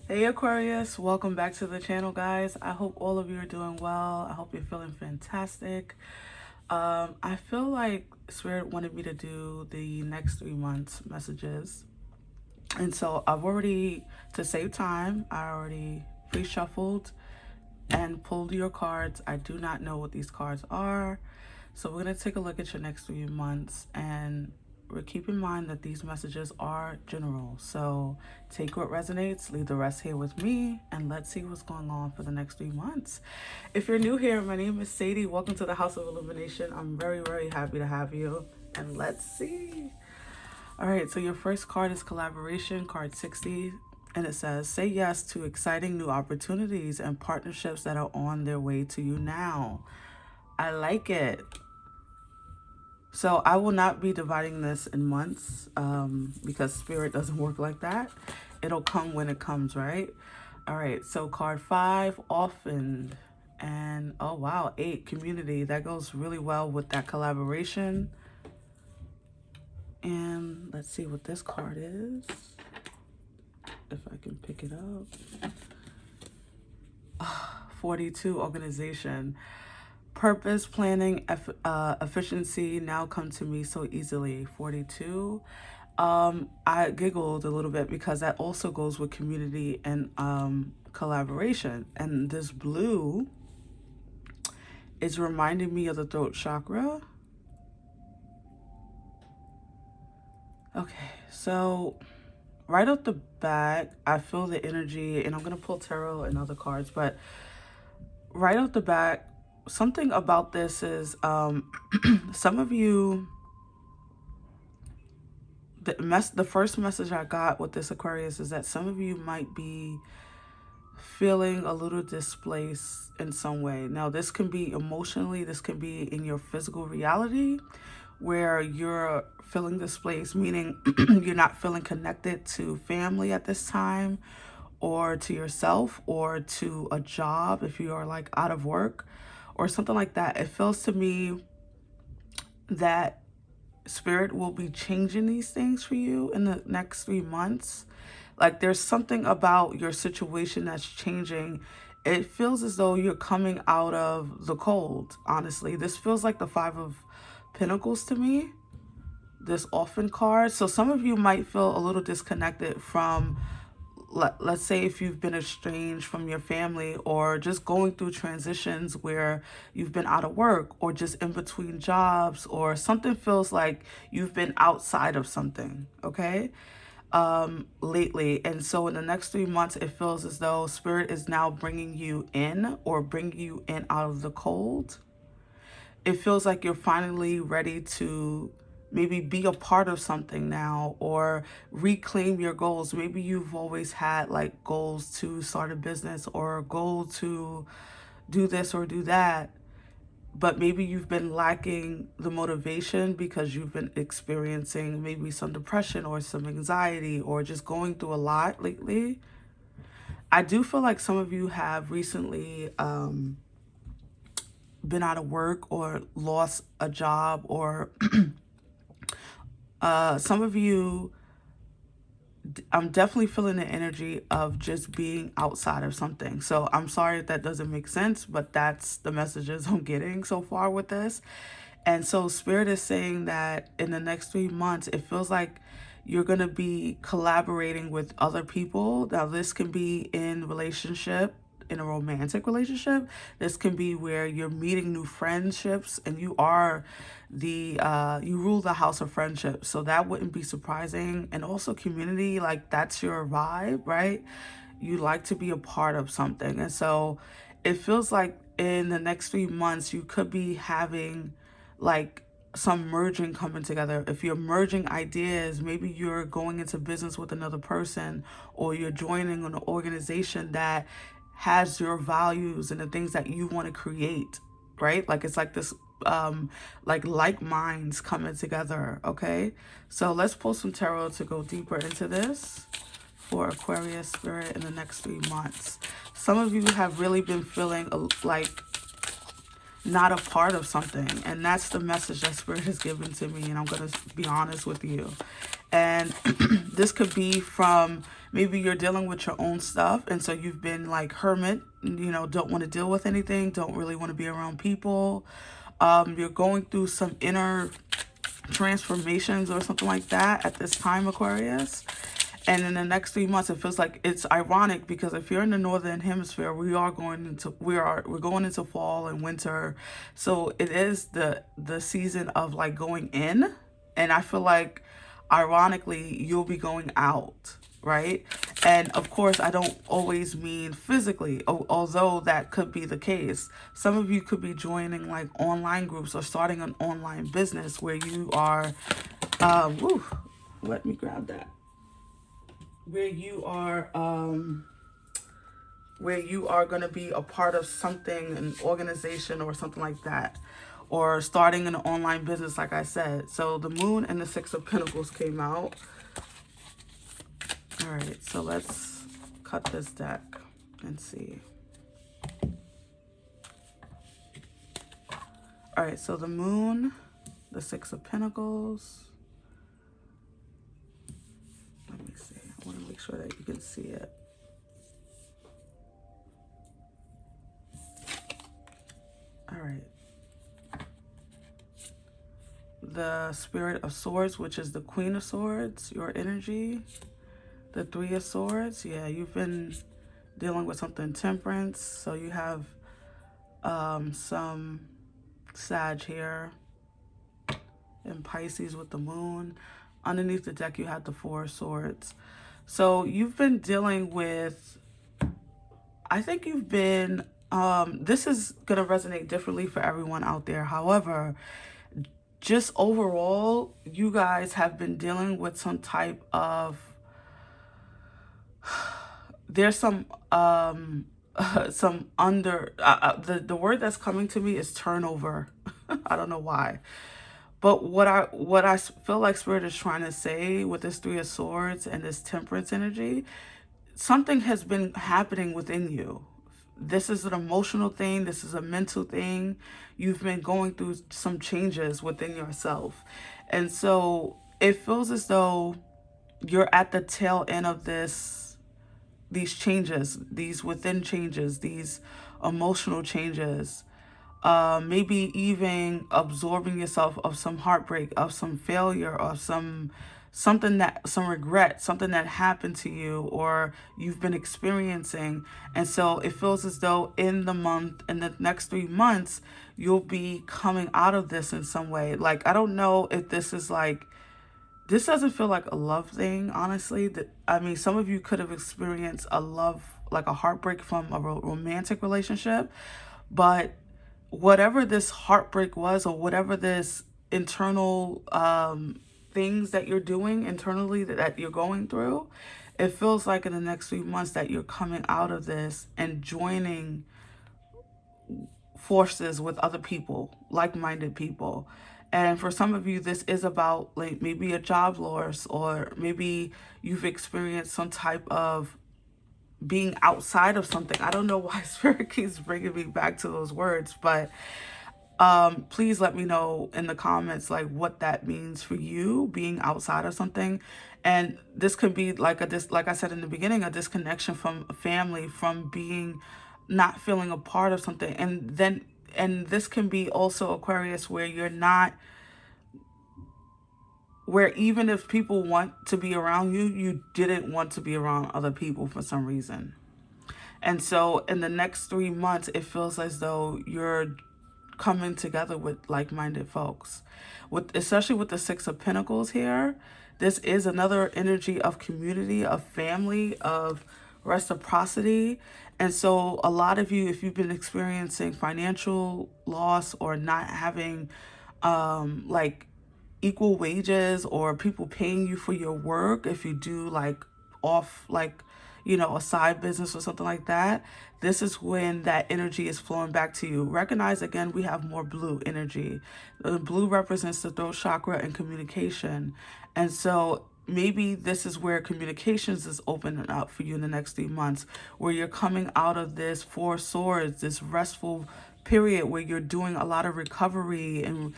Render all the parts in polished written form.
Hey Aquarius, welcome back to the channel, guys. I hope all of you are doing well. I hope you're feeling fantastic. I feel like Spirit wanted me to do the next 3 months messages. And so I've already, to save time, I already pre-shuffled and pulled your cards. I do not know what these cards are. So we're going to take a look at your next 3 months, and keep in mind that these messages are general. So take what resonates, leave the rest here with me, and let's see what's going on for the next 3 months. If you're new here, my name is Sadie. Welcome to the House of Illumination. I'm very, very happy to have you. And let's see. All right, so your first card is collaboration, card 60. And it says, say yes to exciting new opportunities and partnerships that are on their way to you now. I like it. So I will not be dividing this in months because Spirit doesn't work like that. It'll come when it comes, right? All right, so card 5, often. And oh wow, 8, community. That goes really well with that collaboration. And let's see what this card is, if I can pick it up. 42, organization. Purpose, planning, efficiency now come to me so easily. 42. I giggled a little bit because that also goes with community and collaboration. And this blue is reminding me of the throat chakra. Okay, so right off the bat, I feel the energy, and I'm going to pull tarot and other cards, but right off the bat, something about this is some of you, the first message I got with this Aquarius is that some of you might be feeling a little displaced in some way. Now, this can be emotionally, this can be in your physical reality where you're feeling displaced, meaning you're not feeling connected to family at this time, or to yourself, or to a job if you are like out of work or something like that. It feels to me that Spirit will be changing these things for you in the next 3 months. Like there's something about your situation that's changing. It feels as though you're coming out of the cold, honestly. This feels like the 5 of Pentacles to me, this often card. So some of you might feel a little disconnected from, let's say if you've been estranged from your family, or just going through transitions where you've been out of work or just in between jobs, or something feels like you've been outside of something, okay, lately. And so in the next 3 months, it feels as though Spirit is now bringing you in, or bringing you in out of the cold. It feels like you're finally ready to maybe be a part of something now, or reclaim your goals. Maybe you've always had like goals to start a business, or a goal to do this or do that, but maybe you've been lacking the motivation because you've been experiencing maybe some depression or some anxiety, or just going through a lot lately. I do feel like some of you have recently been out of work or lost a job, or some of you, I'm definitely feeling the energy of just being outside of something. So I'm sorry if that doesn't make sense, but that's the messages I'm getting so far with this. And so Spirit is saying that in the next 3 months, it feels like you're going to be collaborating with other people. Now, this can be in relationship, in a romantic relationship. This can be where you're meeting new friendships, and you are you rule the house of friendship. So that wouldn't be surprising. And also community, like that's your vibe, right? You like to be a part of something. And so it feels like in the next 3 months, you could be having like some merging coming together. If you're merging ideas, maybe you're going into business with another person, or you're joining an organization that has your values and the things that you want to create, right? Like it's like this like minds coming together. Okay, so let's pull some tarot to go deeper into this for Aquarius Spirit in the next 3 months. Some of you have really been feeling like not a part of something, and that's the message that Spirit has given to me, and I'm going to be honest with you. And this could be from Maybe you're dealing with your own stuff, and so you've been like hermit, you know, don't want to deal with anything, don't really want to be around people. You're going through some inner transformations or something like that at this time, Aquarius. And in the next 3 months, it feels like it's ironic because if you're in the northern hemisphere, we're going into fall and winter, so it is the season of like going in, and I feel like ironically you'll be going out, right? And of course, I don't always mean physically, although that could be the case. Some of you could be joining like online groups or starting an online business where you are, let me grab that. Where you are going to be a part of something, an organization or something like that, or starting an online business, like I said. So the Moon and the Six of Pentacles came out. All right, so let's cut this deck and see. All right, so the Moon, the Six of Pentacles. Let me see. I want to make sure that you can see it. All right. The Spirit of Swords, which is the Queen of Swords, your energy. The Three of Swords. Yeah, you've been dealing with something Temperance. So you have some Sag here. And Pisces with the Moon. Underneath the deck, you had the Four of Swords. So you've been dealing with, I think you've been, this is going to resonate differently for everyone out there. However, just overall, you guys have been dealing with some type of, there's some the word that's coming to me is turnover. I don't know why. But what I feel like Spirit is trying to say with this Three of Swords and this Temperance energy, something has been happening within you. This is an emotional thing. This is a mental thing. You've been going through some changes within yourself. And so it feels as though you're at the tail end of these changes, these within changes, these emotional changes. Maybe even absorbing yourself of some heartbreak, of some failure, of some regret, something that happened to you or you've been experiencing. And so it feels as though in the next 3 months, you'll be coming out of this in some way. Like, I don't know if this is like, this doesn't feel like a love thing, honestly. I mean, some of you could have experienced a love, like a heartbreak from a romantic relationship, but whatever this heartbreak was, or whatever this internal things that you're doing internally that you're going through, it feels like in the next few months that you're coming out of this and joining forces with other people, like-minded people. And for some of you, this is about like maybe a job loss, or maybe you've experienced some type of being outside of something. I don't know why Spirit keeps bringing me back to those words, but please let me know in the comments like what that means for you, being outside of something. And this could be like like I said in the beginning, a disconnection from family, from being not feeling a part of something. And this can be also, Aquarius, where you're not, where even if people want to be around you, you didn't want to be around other people for some reason. And so in the next 3 months, it feels as though you're coming together with like-minded folks. Especially with the Six of Pentacles here, this is another energy of community, of family, of reciprocity. And so a lot of you, if you've been experiencing financial loss or not having like equal wages, or people paying you for your work, if you do like off, like, you know, a side business or something like that, this is when that energy is flowing back to you. Recognize, again, we have more blue energy. The blue represents the throat chakra and communication. And so maybe this is where communications is opening up for you in the next 3 months, where you're coming out of this Four of Swords, this restful period where you're doing a lot of recovery and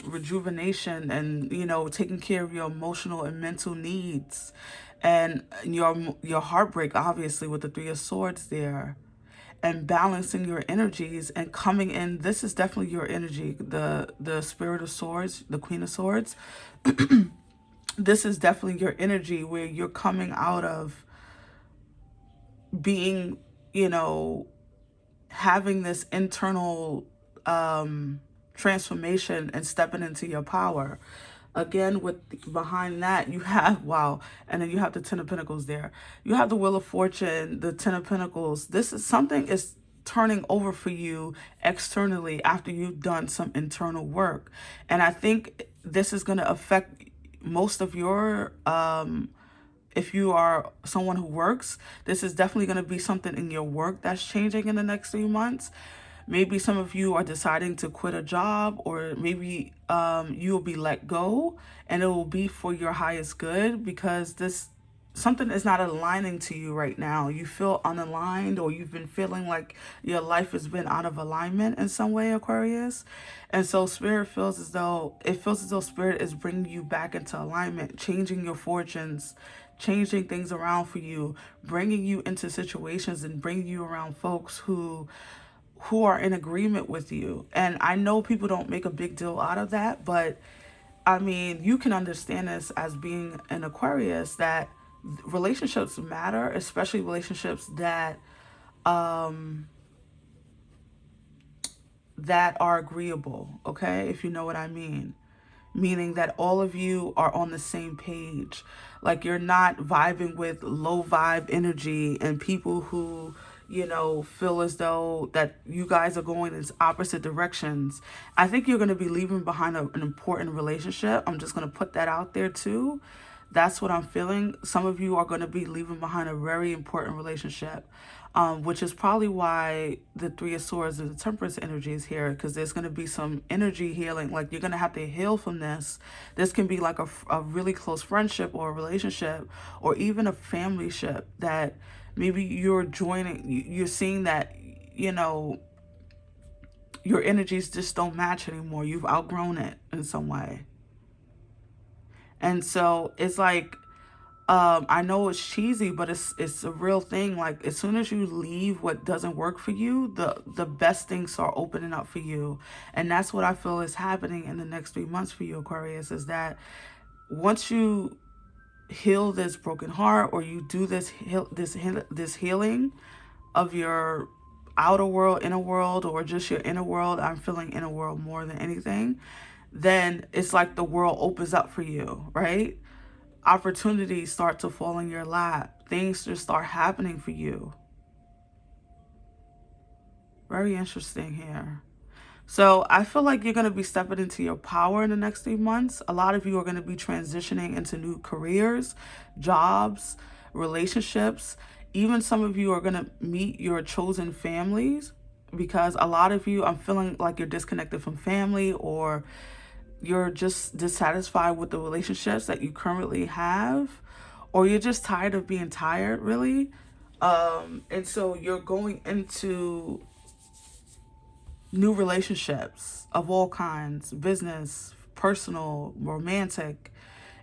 rejuvenation, and, you know, taking care of your emotional and mental needs. and your heartbreak, obviously, with the Three of Swords there, and balancing your energies and coming in. This is definitely your energy. The Spirit of Swords, the Queen of Swords. This is definitely your energy where you're coming out of being, you know, having this internal transformation and stepping into your power. Again, with behind that, you have, wow, and then you have the Ten of Pentacles there. You have the Wheel of Fortune, the Ten of Pentacles. This is something is turning over for you externally after you've done some internal work. And I think this is going to affect most of your if you are someone who works, this is definitely going to be something in your work that's changing in the next 3 months. Maybe some of you are deciding to quit a job, or maybe you will be let go, and it will be for your highest good, because this something is not aligning to you right now. You feel unaligned, or you've been feeling like your life has been out of alignment in some way, Aquarius. And so Spirit feels as though Spirit is bringing you back into alignment, changing your fortunes, changing things around for you, bringing you into situations and bringing you around folks who are in agreement with you. And I know people don't make a big deal out of that, but I mean, you can understand this as being an Aquarius, that relationships matter, especially relationships that are agreeable, okay? If you know what I mean. Meaning that all of you are on the same page. Like, you're not vibing with low vibe energy and people who, you know, feel as though that you guys are going in opposite directions. I think you're going to be leaving behind an important relationship. I'm just going to put that out there too. That's what I'm feeling. Some of you are going to be leaving behind a very important relationship, which is probably why the Three of Swords and the Temperance energy is here, because there's going to be some energy healing. Like, you're going to have to heal from this. This can be like a really close friendship or a relationship, or even a family ship that maybe you're seeing that, you know, your energies just don't match anymore. You've outgrown it in some way. And so it's like, I know it's cheesy, but it's a real thing. Like, as soon as you leave what doesn't work for you, the best things start opening up for you. And that's what I feel is happening in the next 3 months for you, Aquarius, is that once you heal this broken heart, or you do this healing of your outer world, inner world, or just your inner world, I'm feeling inner world more than anything, then it's like the world opens up for you, right? Opportunities start to fall in your lap. Things just start happening for you. Very interesting here. So I feel like you're going to be stepping into your power in the next 3 months. A lot of you are going to be transitioning into new careers, jobs, relationships. Even some of you are going to meet your chosen families, because a lot of you, I'm feeling like you're disconnected from family, or you're just dissatisfied with the relationships that you currently have, or you're just tired of being tired, really. And so you're going into new relationships of all kinds, business, personal, romantic.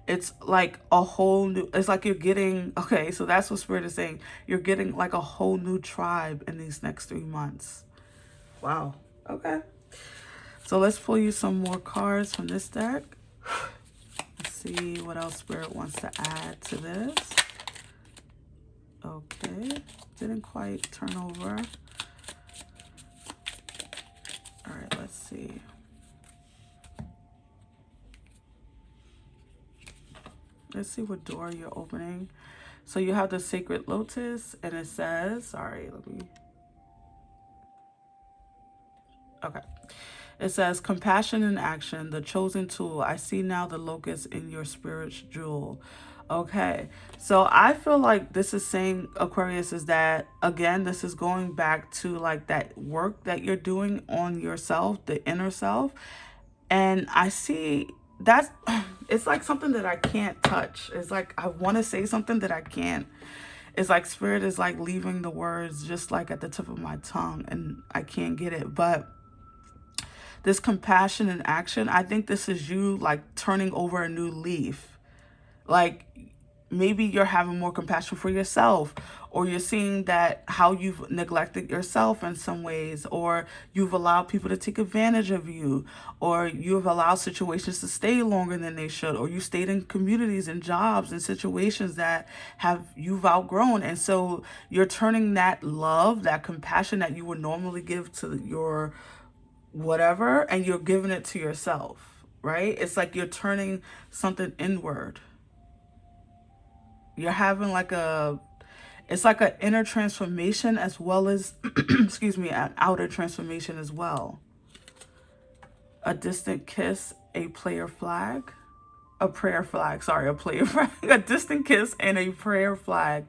It's like a whole new, it's like you're getting, okay, so that's what Spirit is saying. You're getting like a whole new tribe in these next 3 months. Wow. Okay. So let's pull you some more cards from this deck. Let's see what else Spirit wants to add to this. Okay. Didn't quite turn over. All right, let's see. Let's see what door you're opening. So you have the Sacred Lotus, and it says, sorry, let me. Okay. It says, compassion in action, the chosen tool. I see now the locust in your spirit's jewel. Okay. So I feel like this is saying, Aquarius, is that, again, this is going back to like that work that you're doing on yourself, the inner self. And I see that's, it's like something that I can't touch. It's like I want to say something that I can't. It's like Spirit is like leaving the words just like at the tip of my tongue, and I can't get it. But this compassion in action, I think this is you like turning over a new leaf. Like, maybe you're having more compassion for yourself, or you're seeing that how you've neglected yourself in some ways, or you've allowed people to take advantage of you, or you've allowed situations to stay longer than they should, or you stayed in communities and jobs and situations that you've outgrown. And so you're turning that love, that compassion that you would normally give to your whatever, and you're giving it to yourself, right? It's like you're turning something inward. You're having like it's like an inner transformation as well as, excuse me, an outer transformation as well. A distant kiss, a player flag, a prayer flag, sorry, a player flag, a distant kiss and a prayer flag.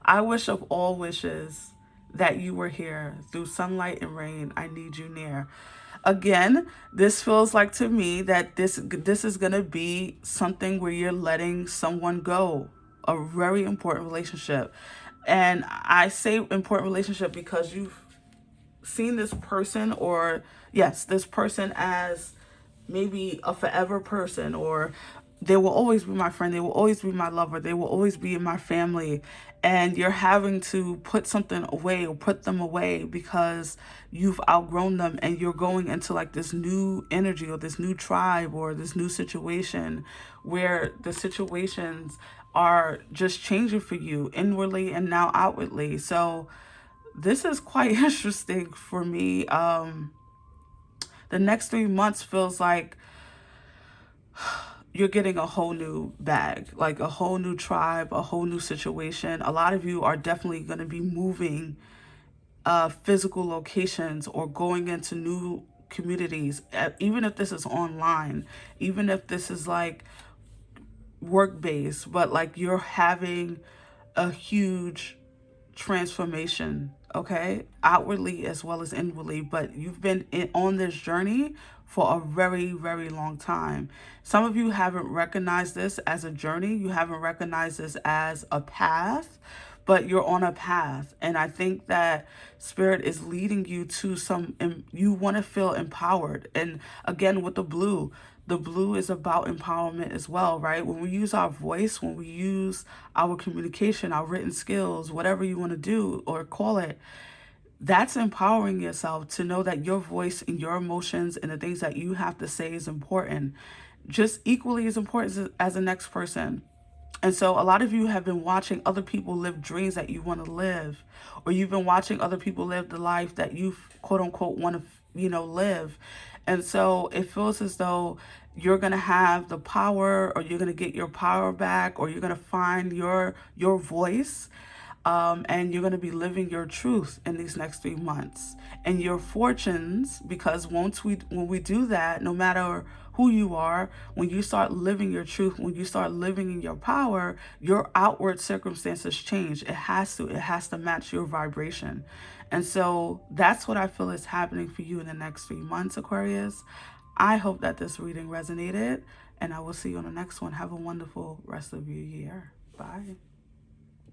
I wish of all wishes that you were here. Through sunlight and rain, I need you near. Again, this feels like to me that this is going to be something where you're letting someone go, a very important relationship. And I say important relationship because you've seen this person, or yes, this person as maybe a forever person, or they will always be my friend, they will always be my lover, they will always be in my family. And you're having to put something away or put them away because you've outgrown them, and you're going into like this new energy or this new tribe or this new situation where the situations are just changing for you inwardly and now outwardly. So this is quite interesting for me. The next 3 months feels like you're getting a whole new bag, like a whole new tribe, a whole new situation. A lot of you are definitely going to be moving physical locations or going into new communities, even if this is online, even if this is like work-based, but like you're having a huge transformation, okay, outwardly as well as inwardly. But you've been on this journey for a very, very long time. Some of you haven't recognized this as a journey. You haven't recognized this as a path, but you're on a path. And I think that Spirit is leading you to you want to feel empowered. And again, with the blue is about empowerment as well, right? When we use our voice, when we use our communication, our written skills, whatever you want to do or call it, that's empowering yourself to know that your voice and your emotions and the things that you have to say is important, just equally as important as the next person. And so a lot of you have been watching other people live dreams that you want to live, or you've been watching other people live the life that you quote unquote want to, live. And so it feels as though you're going to have the power, or you're going to get your power back, or you're going to find your voice. And you're going to be living your truth in these next 3 months, and your fortunes, because when we do that, no matter who you are, when you start living your truth, when you start living in your power, your outward circumstances change. It has to match your vibration. And so that's what I feel is happening for you in the next 3 months, Aquarius. I hope that this reading resonated, and I will see you on the next one. Have a wonderful rest of your year. Bye.